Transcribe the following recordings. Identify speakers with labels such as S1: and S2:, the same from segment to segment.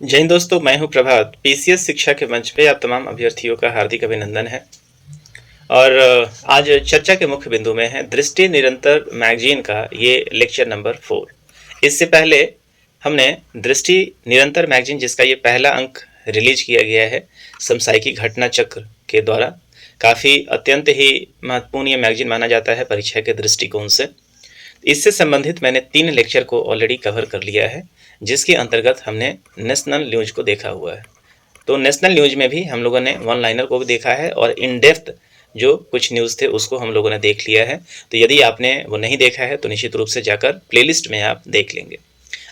S1: जय हिंद दोस्तों, मैं हूं प्रभात। पीसीएस शिक्षा के मंच पे आप तमाम अभ्यर्थियों का हार्दिक अभिनंदन है। और आज चर्चा के मुख्य बिंदु में है दृष्टि निरंतर मैगजीन का ये लेक्चर नंबर 4। इससे पहले हमने दृष्टि निरंतर मैगजीन, जिसका ये पहला अंक रिलीज किया गया है समसामयिकी घटना चक्र के द्वारा, काफ़ी अत्यंत ही महत्वपूर्ण ये मैगजीन माना जाता है परीक्षा के दृष्टिकोण से। इससे संबंधित मैंने 3 लेक्चर को ऑलरेडी कवर कर लिया है, जिसके अंतर्गत हमने नेशनल न्यूज को देखा हुआ है। तो नेशनल न्यूज में भी हम लोगों ने वन लाइनर को भी देखा है और इन डेप्थ जो कुछ न्यूज़ थे उसको हम लोगों ने देख लिया है। तो यदि आपने वो नहीं देखा है तो निश्चित रूप से जाकर प्लेलिस्ट में आप देख लेंगे।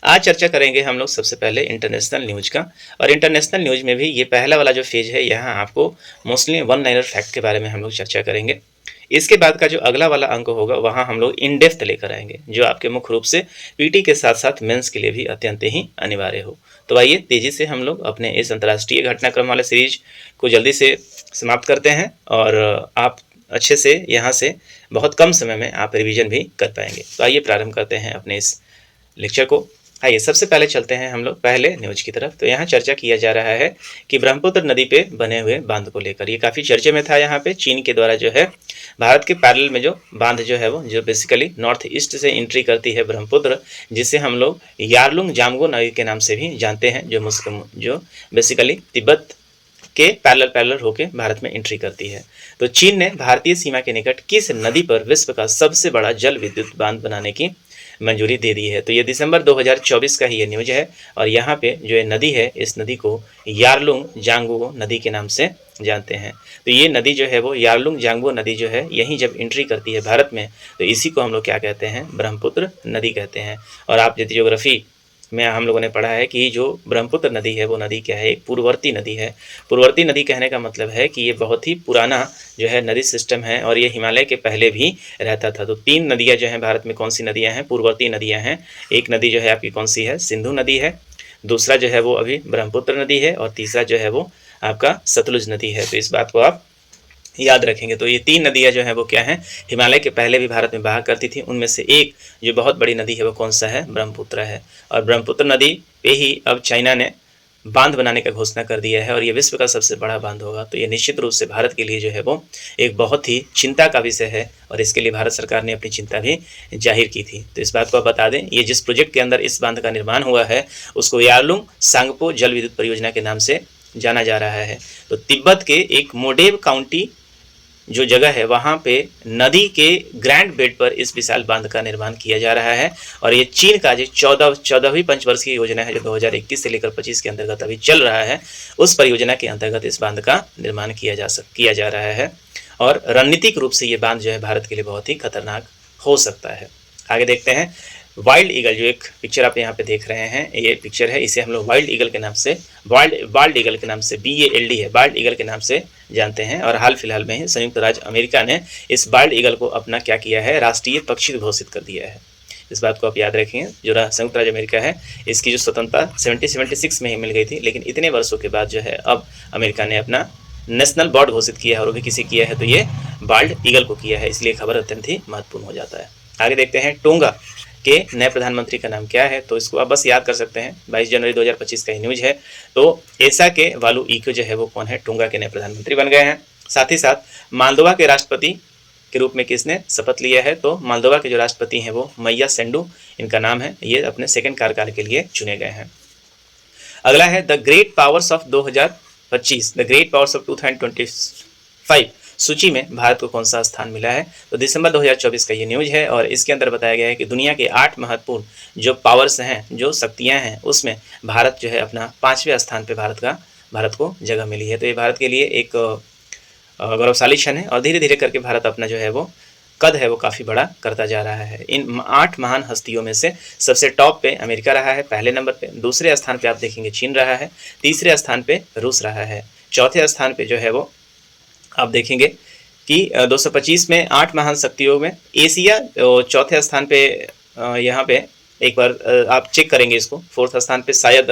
S1: आज चर्चा करेंगे हम लोग सबसे पहले इंटरनेशनल न्यूज का। और इंटरनेशनल न्यूज में भी ये पहला वाला जो फेज है, यहाँ आपको मोस्टली वन लाइनर फैक्ट के बारे में हम लोग चर्चा करेंगे। इसके बाद का जो अगला वाला अंक होगा वहाँ हम लोग इन डेप्थ लेकर आएंगे, जो आपके मुख्य रूप से पीटी के साथ साथ मेंस के लिए भी अत्यंत ही अनिवार्य हो। तो आइए तेजी से हम लोग अपने इस अंतर्राष्ट्रीय घटनाक्रम वाले सीरीज को जल्दी से समाप्त करते हैं और आप अच्छे से यहाँ से बहुत कम समय में आप रिवीजन भी कर पाएंगे। तो आइए प्रारंभ करते हैं अपने इस लेक्चर को। आइए सबसे पहले चलते हैं हम लोग पहले न्यूज की तरफ। तो यहाँ चर्चा किया जा रहा है कि ब्रह्मपुत्र नदी पे बने हुए बांध को लेकर, ये काफ़ी चर्चे में था। यहाँ पे चीन के द्वारा जो है भारत के पैरेलल में जो बांध जो है वो जो बेसिकली नॉर्थ ईस्ट से एंट्री करती है ब्रह्मपुत्र, जिसे हम लोग यारलुंग जामगो नदी के नाम से भी जानते हैं, जो बेसिकली तिब्बत के पैरेलल होकर भारत में एंट्री करती है। तो चीन ने भारतीय सीमा के निकट किस नदी पर विश्व का सबसे बड़ा जल विद्युत बांध बनाने की मंजूरी दे दी है? तो ये दिसंबर 2024 का ही ये न्यूज है। और यहाँ पे जो ये नदी है, इस नदी को यारलुंग जांगबो नदी के नाम से जानते हैं। तो ये नदी जो है वो यारलुंग जांगबो नदी जो है, यहीं जब एंट्री करती है भारत में, तो इसी को हम लोग क्या कहते हैं? ब्रह्मपुत्र नदी कहते हैं। और आप यदि ज्योग्राफी में हम लोगों ने पढ़ा है कि जो ब्रह्मपुत्र नदी है वो नदी क्या है? एक पूर्ववर्ती नदी है। पूर्ववर्ती नदी कहने का मतलब है कि ये बहुत ही पुराना जो है नदी सिस्टम है और ये हिमालय के पहले भी रहता था। तो 3 नदियाँ जो हैं भारत में, कौन सी नदियाँ हैं? पूर्ववर्ती नदियाँ हैं। एक नदी जो है आपकी कौन सी है? सिंधु नदी है। दूसरा जो है वो अभी ब्रह्मपुत्र नदी है और तीसरा जो है वो आपका सतलुज नदी है। तो इस बात को आप याद रखेंगे। तो ये 3 नदियाँ जो हैं वो क्या हैं? हिमालय के पहले भी भारत में बहा करती थी। उनमें से एक जो बहुत बड़ी नदी है वो कौन सा है? ब्रह्मपुत्र है। और ब्रह्मपुत्र नदी पे ही अब चाइना ने बांध बनाने का घोषणा कर दिया है और ये विश्व का सबसे बड़ा बांध होगा। तो ये निश्चित रूप से भारत के लिए जो है वो एक बहुत ही चिंता का विषय है और इसके लिए भारत सरकार ने अपनी चिंता भी जाहिर की थी। तो इस बात को आप बता दें, ये जिस प्रोजेक्ट के अंदर इस बांध का निर्माण हुआ है उसको यारलुंग सांगपो जल विद्युत परियोजना के नाम से जाना जा रहा है। तो तिब्बत के एक मोडेब काउंटी जो जगह है वहाँ पे नदी के ग्रैंड बेड पर इस विशाल बांध का निर्माण किया जा रहा है। और ये चीन का जो 14वीं पंचवर्षीय योजना है, जो 2021 से लेकर 25 के अंतर्गत अभी चल रहा है, उस परियोजना के अंतर्गत इस बांध का निर्माण किया जा रहा है। और रणनीतिक रूप से ये बांध जो है भारत के लिए बहुत ही खतरनाक हो सकता है। आगे देखते हैं। वाइल्ड ईगल, जो एक पिक्चर आप यहाँ पे देख रहे हैं, ये पिक्चर है, इसे हम लोग वाइल्ड ईगल के नाम से बाल्ड ईगल के नाम से BALD है, बाल्ड ईगल के नाम से जानते हैं। और हाल फिलहाल में ही संयुक्त राज्य अमेरिका ने इस बाल्ड ईगल को अपना क्या किया है? राष्ट्रीय पक्षी घोषित कर दिया है। इस बात को आप याद रखेंगे। जो संयुक्त राज्य अमेरिका है, इसकी जो स्वतंत्रता 1776 में ही मिल गई थी, लेकिन इतने वर्षों के बाद जो है अब अमेरिका ने अपना नेशनल बर्ड घोषित किया है। और वो भी किसे किया है? तो ये बाल्ड ईगल को किया है। इसलिए खबर अत्यंत ही महत्वपूर्ण हो जाता है। आगे देखते हैं। टोंगा के नए प्रधानमंत्री का नाम क्या है? तो इसको आप बस याद कर सकते हैं, 22 जनवरी 2025 का ही न्यूज है। तो एसा के वालू ईको जो है वो कौन है? टोंगा के नए प्रधानमंत्री बन गए हैं। साथ ही साथ मालदोवा के राष्ट्रपति के रूप में किसने शपथ लिया है? तो मालदोवा के जो राष्ट्रपति हैं वो मैया सेंडू इनका नाम है। ये अपने सेकंड कार्यकाल के लिए चुने गए हैं। अगला है the great powers of 2025, the great powers of 2025 सूची में भारत को कौन सा स्थान मिला है? तो दिसंबर 2024 का ये न्यूज है और इसके अंदर बताया गया है कि दुनिया के 8 महत्वपूर्ण जो पावर्स हैं, जो शक्तियां हैं, उसमें भारत जो है अपना 5वें स्थान पे भारत को जगह मिली है। तो ये भारत के लिए एक गौरवशाली क्षण है और धीरे धीरे करके भारत अपना जो है वो कद है वो काफ़ी बड़ा करता जा रहा है। इन 8 महान हस्तियों में से सबसे टॉप पे अमेरिका रहा है पहले नंबर पे, दूसरे स्थान पे आप देखेंगे चीन रहा है, तीसरे स्थान पे रूस रहा है, चौथे स्थान पे जो है वो आप देखेंगे कि 225 में 8 महान शक्तियों में एशिया चौथे स्थान पे, यहाँ पे एक बार आप चेक करेंगे इसको, 4th स्थान पे शायद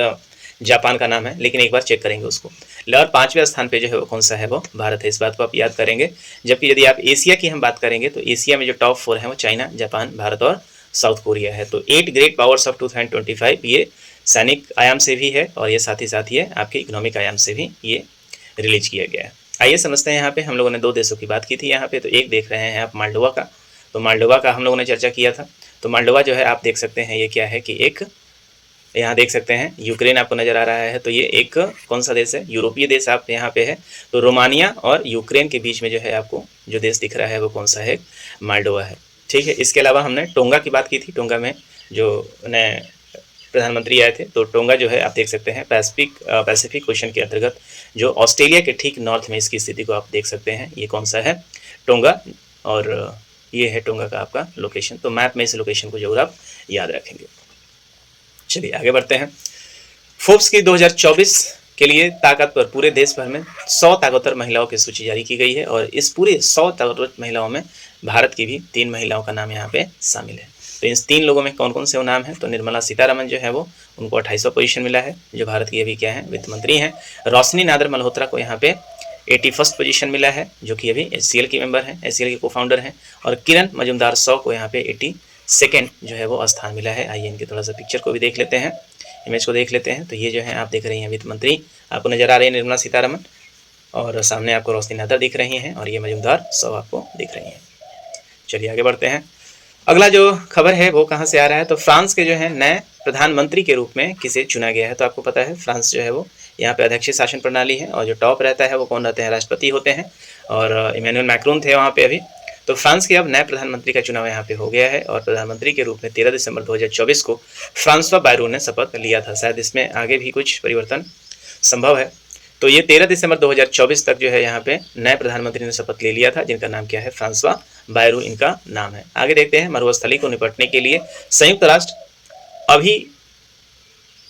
S1: जापान का नाम है, लेकिन एक बार चेक करेंगे उसको। और 5वें स्थान पे जो है वो कौन सा है? वो भारत है। इस बात को आप याद करेंगे। जबकि यदि आप एशिया की हम बात करेंगे तो एशिया में जो टॉप 4 है वो चाइना, जापान, भारत और साउथ कोरिया है। तो 8 ग्रेट पावर्स ऑफ 2025 ये सैनिक आयाम से भी है और ये साथ ही साथ ये आपके इकोनॉमिक आयाम से भी ये रिलीज किया गया है। आइए समझते हैं। यहाँ पे हम लोगों ने 2 देशों की बात की थी यहाँ पे, तो एक देख रहे हैं आप मालडोवा का। तो मालडोवा का हम लोगों ने चर्चा किया था। तो मालडोवा जो है आप देख सकते हैं ये क्या है कि एक, यहाँ देख सकते हैं यूक्रेन आपको नज़र आ रहा है, तो ये एक कौन सा देश है, यूरोपीय देश आप यहाँ पे है। तो रोमानिया और यूक्रेन के बीच में जो है आपको जो देश दिख रहा है वो कौन सा है, मालडोवा है। ठीक है, इसके अलावा हमने टोंगा की बात की थी। टोंगा में जो नए प्रधानमंत्री आए थे, तो टोंगा जो है आप देख सकते हैं पैसिफिक ओशन के अंतर्गत जो ऑस्ट्रेलिया के ठीक नॉर्थ में इसकी स्थिति को आप देख सकते हैं। ये कौन सा है, टोंगा, और ये है टोंगा का आपका लोकेशन। तो मैप में इस लोकेशन को जरूर आप याद रखेंगे। चलिए आगे बढ़ते हैं। फोर्ब्स की 2024 के लिए ताकतवर पूरे देश भर में 100 ताकतवर महिलाओं की सूची जारी की गई है और इस पूरे 100 ताकतवर महिलाओं में भारत की भी 3 महिलाओं का नाम यहाँ पे शामिल है। तो इन 3 लोगों में कौन कौन से वो नाम है, तो निर्मला सीतारमण जो है वो, उनको 28वां पोजीशन मिला है, जो भारत की अभी क्या है, वित्त मंत्री हैं। रोशनी नादर मल्होत्रा को यहाँ पे 81st पोजीशन मिला है, जो कि अभी HCL की मेंबर हैं, HCL के को फाउंडर हैं। और किरण मजुमदार 100 को यहाँ पे 82nd जो है वो स्थान मिला है। आइए इनके थोड़ा सा पिक्चर को भी देख लेते हैं, इमेज को देख लेते हैं। तो ये जो है आप देख रही हैं वित्त मंत्री आपको नजर आ रही है निर्मला सीतारमण, और सामने आपको रोशनी नादर दिख रही हैं, और ये मजुमदार 100 आपको दिख रही हैं। चलिए आगे बढ़ते हैं। अगला जो खबर है वो कहाँ से आ रहा है, तो फ्रांस के जो है नए प्रधानमंत्री के रूप में किसे चुना गया है। तो आपको पता है फ्रांस जो है वो यहाँ पे अध्यक्षीय शासन प्रणाली है, और जो टॉप रहता है वो कौन रहते हैं, राष्ट्रपति होते हैं, और इमैनुअल मैक्रोन थे वहाँ पे अभी। तो फ्रांस के अब नए प्रधानमंत्री का चुनाव यहाँ पे हो गया है, और प्रधानमंत्री के रूप में 13 दिसंबर 2024 को फ्रांसवा बायरू ने शपथ लिया था। शायद इसमें आगे भी कुछ परिवर्तन संभव है। तो ये 13 दिसंबर 2024 तक जो है यहाँ पे नए प्रधानमंत्री ने शपथ ले लिया था, जिनका नाम क्या है, फ्रांसवा बायरू इनका नाम है। आगे देखते हैं। मरुस्थली को निपटने के लिए संयुक्त राष्ट्र अभी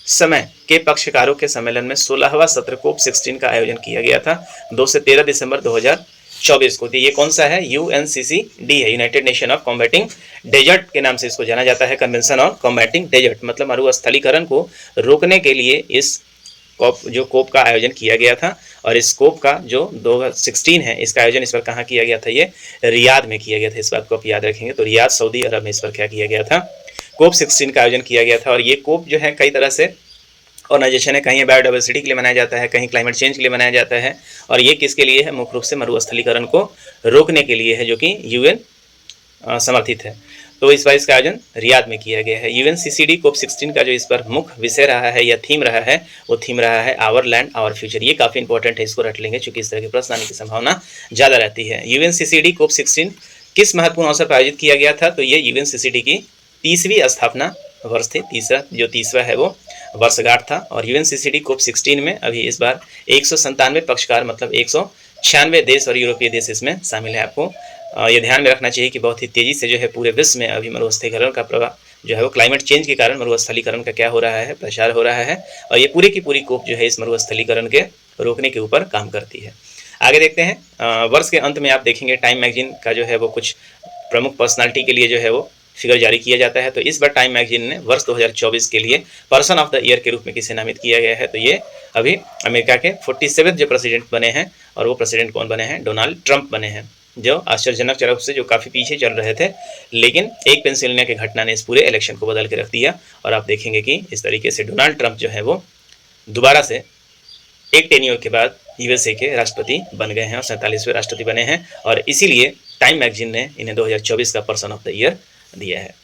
S1: समय के पक्षकारों के सम्मेलन में 16वां सत्र कोप 16 का आयोजन किया गया था 2 से 13 दिसंबर 2024 को। ये कौन सा है, UNCCD है, united nation of combating desert के नाम से इसको जाना जाता है। कन्वेंशन ऑन कॉम्बैटिंग डेजर्ट मतलब मरुस्थलीकरण को रोकने के लिए इस कोप का आयोजन किया गया था। और इस कोप का जो 2016 है, इसका आयोजन इस बार कहाँ किया गया था, ये रियाद में किया गया था। इस बात को आप याद रखेंगे। तो रियाद सऊदी अरब में इस पर क्या किया गया था, कोप 16 का आयोजन किया गया था। और ये कोप जो है कई तरह से ऑर्गेनाइजेशन है, कहीं बायोडाइवर्सिटी के लिए मनाया जाता है, कहीं क्लाइमेट चेंज के लिए मनाया जाता है, और ये किसके लिए है, मुख्य रूप से मरुस्थलीकरण को रोकने के लिए है, जो कि UN समर्थित है। तो इस बार इसका आयोजन रियाद में किया गया है। UNCCD कोप 16 का जो इस पर मुख्य विषय रहा है या थीम रहा है, वो थीम रहा है आवर लैंड आवर फ्यूचर। ये काफ़ी इंपॉर्टेंट है, इसको रट लेंगे क्योंकि इस तरह के प्रश्न आने की संभावना ज़्यादा रहती है। UNCCD कोप 16 किस महत्वपूर्ण अवसर पर आयोजित किया गया था, तो ये UNCCD की 30वीं स्थापना वर्ष थे। तीसरा है वो वर्षगांठ था। और UNCCD कोप 16 में अभी इस बार 197 पक्षकार मतलब 196 देश और यूरोपीय देश इसमें शामिल है। आपको ये ध्यान में रखना चाहिए कि बहुत ही तेज़ी से जो है पूरे विश्व में अभी मरुस्थलीकरण का प्रभाव जो है वो क्लाइमेट चेंज के कारण मरुस्थलीकरण का क्या हो रहा है, प्रसार हो रहा है। और ये पूरी की पूरी कोप जो है इस मरुस्थलीकरण के रोकने के ऊपर काम करती है। आगे देखते हैं। वर्ष के अंत में आप देखेंगे टाइम मैगजीन का जो है वो कुछ प्रमुख पर्सनालिटी के लिए जो है वो फिगर जारी किया जाता है। तो इस बार टाइम मैगजीन ने वर्ष 2024 के लिए पर्सन ऑफ द ईयर के रूप में किसे नामित किया गया है, तो ये अभी अमेरिका के 47वें जो प्रेसिडेंट बने हैं, और वो प्रेसिडेंट कौन बने हैं, डोनाल्ड ट्रंप बने हैं, जो आश्चर्यजनक तरफ से जो काफ़ी पीछे चल रहे थे, लेकिन एक पेंसिल्वेनिया की घटना ने इस पूरे इलेक्शन को बदल के रख दिया। और आप देखेंगे कि इस तरीके से डोनाल्ड ट्रंप जो है वो दोबारा से एक टेन्योर के बाद USA के राष्ट्रपति बन गए हैं और 47वें राष्ट्रपति बने हैं। और इसीलिए टाइम मैगजीन ने इन्हें 2024 का पर्सन ऑफ द ईयर दिया है।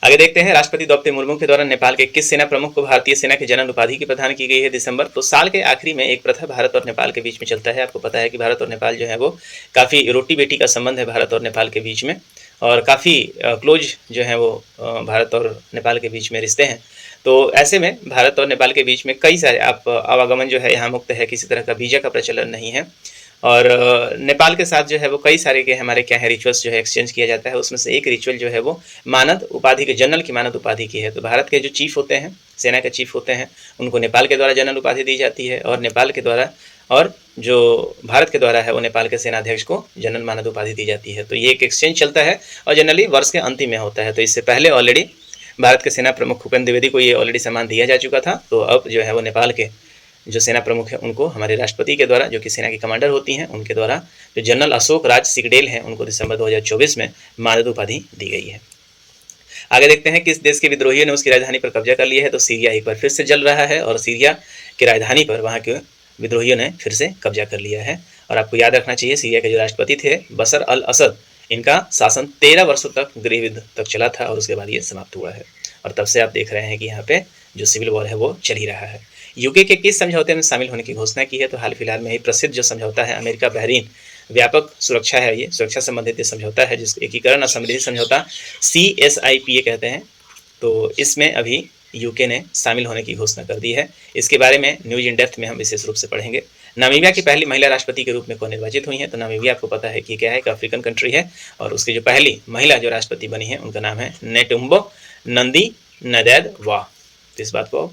S1: आगे देखते हैं। राष्ट्रपति द्रौपदी मुर्मू के द्वारा नेपाल के किस सेना प्रमुख को भारतीय सेना के जनरल उपाधि की प्रदान की गई है दिसंबर। तो साल के आखिरी में एक प्रथा भारत और नेपाल के बीच में चलता है। आपको पता है कि भारत और नेपाल जो है वो काफ़ी रोटी बेटी का संबंध है भारत और नेपाल के बीच में, और काफ़ी क्लोज जो है वो भारत और नेपाल के बीच में रिश्ते हैं। तो ऐसे में भारत और नेपाल के बीच में कई सारे आवागमन जो है यहाँ मुक्त है, किसी तरह का वीज़ा का प्रचलन नहीं है। और नेपाल के साथ जो है वो कई सारे के हमारे क्या है रिचुअल्स जो है एक्सचेंज किया जाता है। उसमें से एक रिचुअल जो है वो मानद उपाधि के, जनरल की मानद उपाधि की है। तो भारत के जो चीफ होते हैं, सेना के चीफ होते हैं, उनको नेपाल के द्वारा जनरल उपाधि दी जाती है, और नेपाल के द्वारा, और जो भारत के द्वारा है वो नेपाल के सेनाध्यक्ष को जनरल मानद उपाधि दी जाती है। तो ये एक एक्सचेंज चलता है और जनरली वर्ष के अंतिम में होता है। तो इससे पहले ऑलरेडी भारत के सेना प्रमुख भूपेन्द्र द्विवेदी को ये ऑलरेडी सम्मान दिया जा चुका था। तो अब जो है वो नेपाल के जो सेना प्रमुख है उनको हमारे राष्ट्रपति के द्वारा, जो कि सेना की कमांडर होती हैं, उनके द्वारा जो जनरल अशोक राज सिगडेल हैं, उनको दिसंबर 2024 में मानद उपाधि दी गई है। आगे देखते हैं किस देश के विद्रोहियों ने उसकी राजधानी पर कब्जा कर लिया है, तो सीरिया एक बार फिर से जल रहा है और सीरिया की राजधानी पर वहाँ के विद्रोहियों ने फिर से कब्जा कर लिया है। और आपको याद रखना चाहिए सीरिया के जो राष्ट्रपति थे बशर अल असद, इनका शासन 13 वर्षों तक गृह युद्ध तक चला था और उसके बाद ये समाप्त हुआ है और तब से आप देख रहे हैं कि यहाँ पे जो सिविल वॉर है वो चल ही रहा है। यूके के किस समझौते में शामिल होने की घोषणा की है, तो हाल फिलहाल में ही प्रसिद्ध जो समझौता है अमेरिका बहरीन व्यापक सुरक्षा है, ये सुरक्षा संबंधित समझौता है जिसको एकीकरण और समृद्धि समझौता CSIPA कहते हैं। तो इसमें अभी यूके ने शामिल होने की घोषणा कर दी है। इसके बारे में न्यूज इन डेप्थ में हम विशेष रूप से पढ़ेंगे। नामीबिया की पहली महिला राष्ट्रपति के रूप में कौन निर्वाचित हुई है, तो नामीबिया आपको पता है कि क्या है, एक अफ्रीकन कंट्री है और उसकी जो पहली महिला जो राष्ट्रपति बनी है उनका नाम है नेटुम्बो नंदी नदैद-वा। तो इस बात को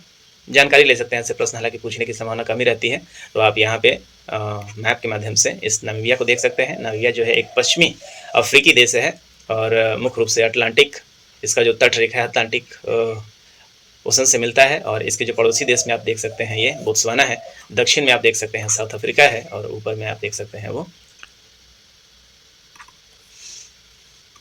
S1: जानकारी ले सकते हैं, ऐसे प्रश्न हालांकि पूछने की संभावना कम ही रहती है। तो आप यहाँ पे मैप के माध्यम से इस नामीबिया को देख सकते हैं। नामीबिया जो है एक पश्चिमी अफ्रीकी देश है और मुख्य रूप से अटलांटिक, इसका जो तट रेखा है अटलांटिक ओशन से मिलता है और इसके जो पड़ोसी देश में आप देख सकते हैं ये बोत्सवाना है, दक्षिण में आप देख सकते हैं साउथ अफ्रीका है और ऊपर में आप देख सकते हैं वो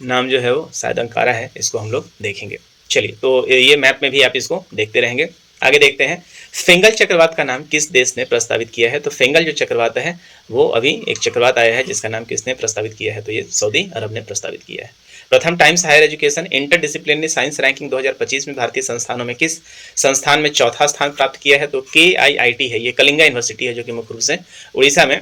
S1: नाम जो है वो शायद अंकारा है, इसको हम लोग देखेंगे। चलिए, तो ये मैप में भी आप इसको देखते रहेंगे। आगे देखते हैं फेंगल चक्रवात का नाम किस देश ने प्रस्तावित किया है, तो फेंगल जो चक्रवात है वो अभी एक चक्रवात आया है जिसका नाम किसने प्रस्तावित किया है, तो ये सऊदी अरब ने प्रस्तावित किया है। प्रथम Times Higher Education interdisciplinary science ranking 2025 में भारतीय संस्थानों में किस संस्थान में चौथा स्थान प्राप्त किया है, तो KIIT है, ये कलिंगा यूनिवर्सिटी है जो कि मुख्य रूप से उड़ीसा में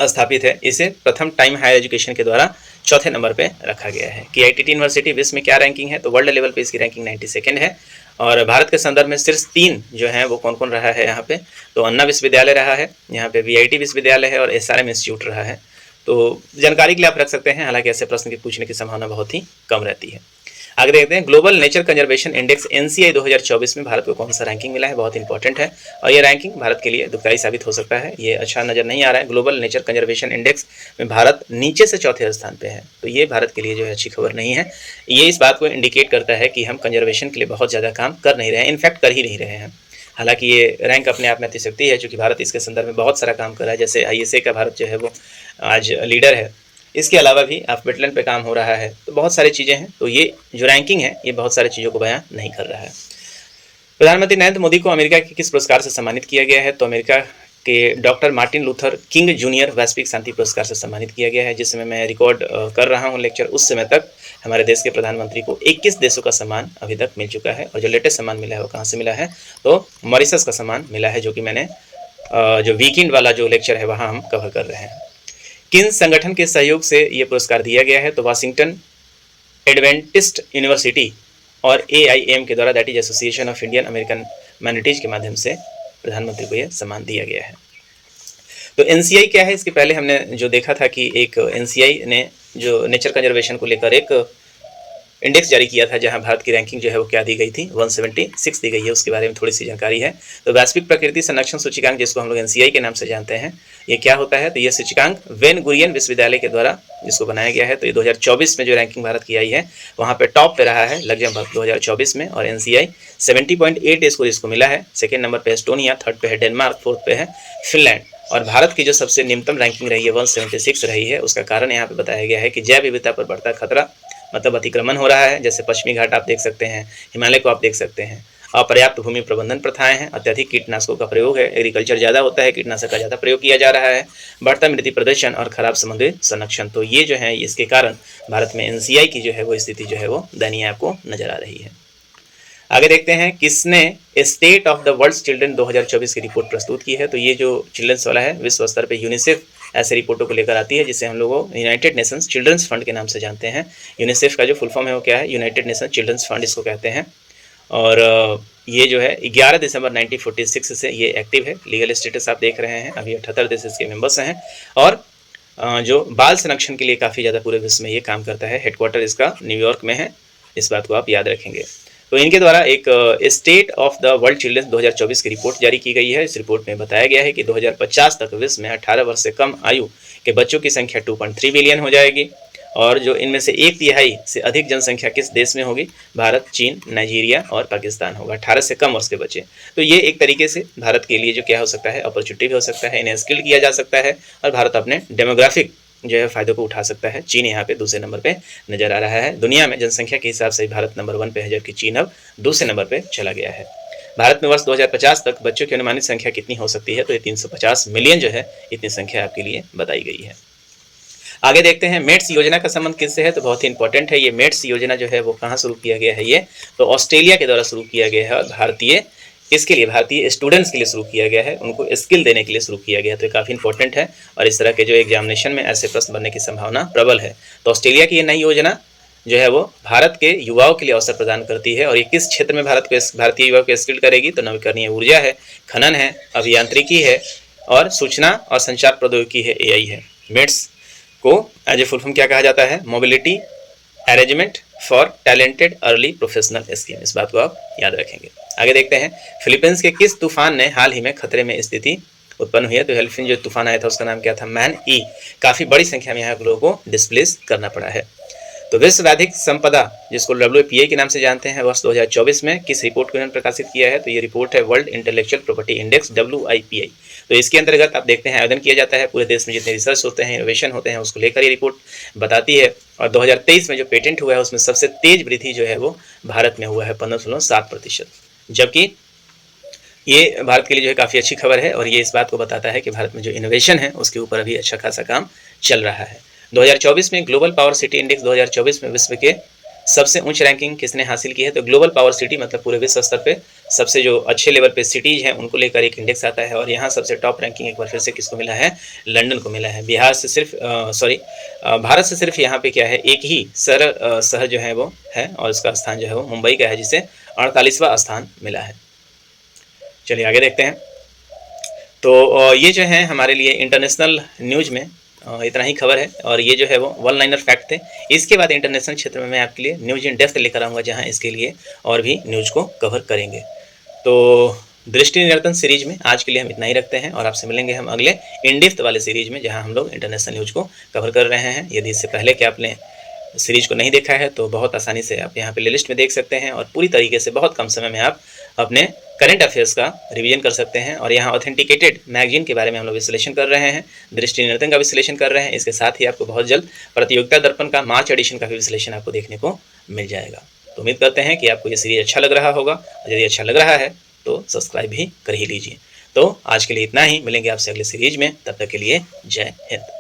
S1: स्थापित है। इसे प्रथम टाइम हायर एजुकेशन के द्वारा चौथे नंबर पे रखा गया है। KITT यूनिवर्सिटी विश्व में क्या रैंकिंग है, तो वर्ल्ड लेवल पे इसकी रैंकिंग 92 है और भारत के संदर्भ में सिर्फ 3 जो है वो कौन कौन रहा है यहाँ पे, तो अन्ना विश्वविद्यालय रहा है, यहाँ पे VIT विश्वविद्यालय है और SRM इंस्टीट्यूट रहा है। तो जानकारी के लिए आप रख सकते हैं, हालांकि ऐसे प्रश्न के पूछने की संभावना बहुत ही कम रहती है। आगे देखते हैं global nature conservation index NCI 2024 में भारत को कौन सा रैंकिंग मिला है, बहुत इंपॉर्टेंट है और ये रैंकिंग भारत के लिए दुखदायी साबित हो सकता है। ये अच्छा नज़र नहीं आ रहा है, ग्लोबल नेचर कंजर्वेशन इंडेक्स में भारत नीचे से चौथे स्थान पे है, तो ये भारत के लिए जो है अच्छी खबर नहीं है। ये इस बात को इंडिकेट करता है कि हम कंजर्वेशन के लिए बहुत ज़्यादा काम कर नहीं रहे हैं, इनफैक्ट कर ही नहीं रहे हैं। हालांकि ये रैंक अपने आप में अतिशक्ति है, चूँकि भारत इसके संदर्भ में बहुत सारा काम कर रहा है, जैसे ISA का भारत जो है वो आज लीडर है। इसके अलावा भी वेटलैंड पे काम हो रहा है, तो बहुत सारी चीज़ें हैं। तो ये जो रैंकिंग है ये बहुत सारी चीज़ों को बयां नहीं कर रहा है। प्रधानमंत्री नरेंद्र मोदी को अमेरिका के किस पुरस्कार से सम्मानित किया गया है, तो अमेरिका के doctor Martin Luther king junior वैश्विक शांति पुरस्कार से सम्मानित किया गया है। जिस समय मैं रिकॉर्ड कर रहा हूँ लेक्चर, उस समय तक हमारे देश के प्रधानमंत्री को 21 देशों का सम्मान अभी तक मिल चुका है और जो लेटेस्ट सम्मान मिला है वो कहाँ से मिला है, तो मॉरिशस का सम्मान मिला है, जो कि मैंने जो वीकेंड वाला जो लेक्चर है वहाँ हम कवर कर रहे हैं। किन संगठन के सहयोग से ये पुरस्कार दिया गया है, तो वाशिंगटन एडवेंटिस्ट यूनिवर्सिटी और AIM के द्वारा, that is association of Indian American minorities के माध्यम से प्रधानमंत्री को यह सम्मान दिया गया है। तो NCI क्या है, इसके पहले हमने जो देखा था कि एक NCI ने जो नेचर कंजर्वेशन को लेकर एक इंडेक्स जारी किया था जहां भारत की रैंकिंग जो है वो क्या दी गई थी, 176 दी गई है, उसके बारे में थोड़ी सी जानकारी है। तो वैश्विक प्रकृति संरक्षण सूचकांक जिसको हम लोग NCI के नाम से जानते हैं, ये क्या होता है, तो ये सूचकांक वेन गुरियन विश्वविद्यालय के द्वारा जिसको बनाया गया है। तो ये 2024 में जो रैंकिंग भारत की आई है वहाँ पे टॉप पे रहा है लग्जमबर्ग 2024 में, और NCI 70.8 स्कोर इसको मिला है। सेकेंड नंबर पे एस्टोनिया, थर्ड पे है डेनमार्क, फोर्थ पे है फिनलैंड और भारत की जो सबसे निम्नतम रैंकिंग रही है 176 रही है। उसका कारण यहाँ पे बताया गया है कि जैव विविधता पर बढ़ता खतरा, मतलब अतिक्रमण हो रहा है, जैसे पश्चिमी घाट आप देख सकते हैं, हिमालय को आप देख सकते हैं, अपर्याप्त भूमि प्रबंधन प्रथाएं हैं, अत्यधिक कीटनाशकों का प्रयोग है, एग्रीकल्चर ज़्यादा होता है, कीटनाशक का ज़्यादा प्रयोग किया जा रहा है, बढ़ता मृदा प्रदूषण और खराब समुद्री संरक्षण। तो ये जो है इसके कारण भारत में NCI की जो है वो स्थिति जो है वो दयनीय आपको नजर आ रही है। आगे देखते हैं किसने state of the world children 2024 की रिपोर्ट प्रस्तुत की है। तो ये जो चिल्ड्रंस वाला है विश्व स्तर पे यूनिसेफ ऐसे रिपोर्टों को लेकर आती है, जिसे हम लोग यूनाइटेड नेशंस चिल्ड्रंस फंड के नाम से जानते हैं। यूनिसेफ का जो फुल फॉर्म है वो क्या है, यूनाइटेड नेशन चिल्ड्रंस फंड इसको कहते हैं। और ये जो है 11 दिसंबर 1946 से ये एक्टिव है। लीगल स्टेटस आप देख रहे हैं, अभी 78 देश इसके मेंबर्स हैं और जो बाल संरक्षण के लिए काफ़ी ज़्यादा पूरे विश्व में ये काम करता है। हेडक्वार्टर इसका न्यूयॉर्क में है, इस बात को आप याद रखेंगे। तो इनके द्वारा एक state of the world children 2024 की रिपोर्ट जारी की गई है। इस रिपोर्ट में बताया गया है कि 2050 तक विश्व में 18 वर्ष से कम आयु के बच्चों की संख्या 2.3 बिलियन हो जाएगी और जो इनमें से 1/3 से अधिक जनसंख्या किस देश में होगी, भारत, चीन, नाइजीरिया और पाकिस्तान होगा। 18 से कम वर्ष के बच्चे, तो ये एक तरीके से भारत के लिए जो क्या हो सकता है, अपॉर्चुनिटी भी हो सकता है, इन्हें स्किल किया जा सकता है और भारत अपने डेमोग्राफिक जो है फ़ायदों को उठा सकता है। चीन यहाँ पे दूसरे नंबर पे नज़र आ रहा है। दुनिया में जनसंख्या के हिसाब से भारत नंबर 1 पे है, जबकि चीन अब दूसरे नंबर पे चला गया है। भारत में वर्ष 2050 तक बच्चों की अनुमानित संख्या कितनी हो सकती है? तो ये 350 मिलियन जो है, इतनी संख्या आपके लिए बताई गई है। आगे देखते हैं मेट्स योजना का संबंध किससे है? तो बहुत ही इंपॉर्टेंट है। ये मेट्स योजना जो है वो कहाँ शुरू किया गया है? ये तो ऑस्ट्रेलिया के द्वारा शुरू किया गया है और भारतीय इसके लिए भारतीय स्टूडेंट्स के लिए शुरू किया गया है, उनको स्किल देने के लिए शुरू किया गया है। तो ये काफ़ी इंपॉर्टेंट है और इस तरह के जो एग्जामिनेशन में ऐसे प्रश्न बनने की संभावना प्रबल है। तो ऑस्ट्रेलिया की ये नई योजना जो है वो भारत के युवाओं के लिए अवसर प्रदान करती है। और ये किस क्षेत्र में भारतीय युवाओं को स्किल करेगी? तो नवीकरणीय ऊर्जा है, खनन है, अभियांत्रिकी है और सूचना और संचार प्रौद्योगिकी है, एआई है। मेट्स को एज ए फुल फॉर्म क्या कहा जाता है? Mobility arrangement for talented early professional scheme. इस बात को आप याद रखेंगे। आगे देखते हैं फिलीपींस के किस तूफान ने हाल ही में खतरे में स्थिति उत्पन्न हुई है? तो फिलीपींस जो तूफान आया था उसका नाम क्या था? मैन ई। काफ़ी बड़ी संख्या में यहाँ लोगों को डिस्प्लेस करना पड़ा है। तो विश्व बौद्धिक संपदा जिसको WPA के नाम से जानते हैं, वर्ष 2024 में किस रिपोर्ट को इन्होंने प्रकाशित किया है? तो ये रिपोर्ट है world intellectual property index WIPI। तो इसके अंतर्गत आप देखते हैं आवेदन किया जाता है। पूरे देश में जितने रिसर्च होते हैं, इनोवेशन होते हैं, उसको लेकर ये रिपोर्ट बताती है। और 2023 में जो पेटेंट हुआ है उसमें सबसे तेज वृद्धि जो है वो भारत में हुआ है, 15.7%। जबकि ये भारत के लिए जो है काफ़ी अच्छी खबर है और ये इस बात को बताता है कि भारत में जो इनोवेशन है उसके ऊपर अभी अच्छा खासा काम चल रहा है। 2024 में ग्लोबल पावर सिटी इंडेक्स 2024 में विश्व के सबसे उच्च रैंकिंग किसने हासिल की है? तो ग्लोबल पावर सिटी मतलब पूरे विश्व स्तर पे सबसे जो अच्छे लेवल पे सिटीज हैं उनको लेकर एक इंडेक्स आता है और यहाँ सबसे टॉप रैंकिंग एक बार फिर से किसको मिला है? लंदन को मिला है। भारत से सिर्फ यहाँ पे क्या है, एक ही शहर जो है वो है और उसका स्थान जो है वो मुंबई का है, जिसे 48वां स्थान मिला है। चलिए आगे देखते हैं। तो ये जो है हमारे लिए इंटरनेशनल न्यूज़ में इतना ही खबर है और ये जो है वो वन लाइनर फैक्ट थे। इसके बाद इंटरनेशनल क्षेत्र में मैं आपके लिए न्यूज़ इन डेप्थ लेकर आऊँगा, जहाँ इसके लिए और भी न्यूज़ को कवर करेंगे। तो दृष्टि निरंतर सीरीज में आज के लिए हम इतना ही रखते हैं और आपसे मिलेंगे हम अगले इन डेप्थ वाले सीरीज में, जहाँ हम लोग इंटरनेशनल न्यूज़ को कवर कर रहे हैं। यदि इससे पहले कि आपने सीरीज को नहीं देखा है तो बहुत आसानी से आप यहाँ पे प्लेलिस्ट में देख सकते हैं और पूरी तरीके से बहुत कम समय में आप अपने करंट अफेयर्स का रिवीजन कर सकते हैं। और यहाँ ऑथेंटिकेटेड मैगजीन के बारे में हम लोग विश्लेषण कर रहे हैं, दृष्टि निरंतर का विश्लेषण कर रहे हैं। इसके साथ ही आपको बहुत जल्द प्रतियोगिता दर्पण का मार्च एडिशन का भी विश्लेषण आपको देखने को मिल जाएगा। तो उम्मीद करते हैं कि आपको ये सीरीज अच्छा लग रहा होगा और यदि अच्छा लग रहा है तो सब्सक्राइब भी कर ही लीजिए। तो आज के लिए इतना ही, मिलेंगे आपसे अगले सीरीज में, तब तक के लिए जय हिंद।